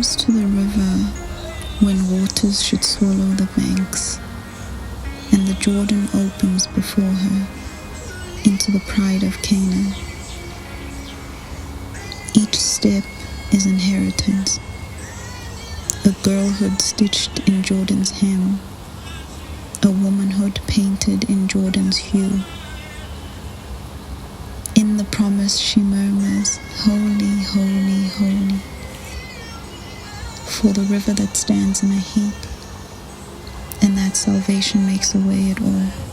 comes to the river when waters should swallow the banks, and the Jordan opens before her into the pride of Canaan. Each step is inheritance, a girlhood stitched in Jordan's hem, a womanhood painted in Jordan's hue. In the promise she murmurs, holy, holy, holy, for the river that stands in a heap, and that salvation makes away it all.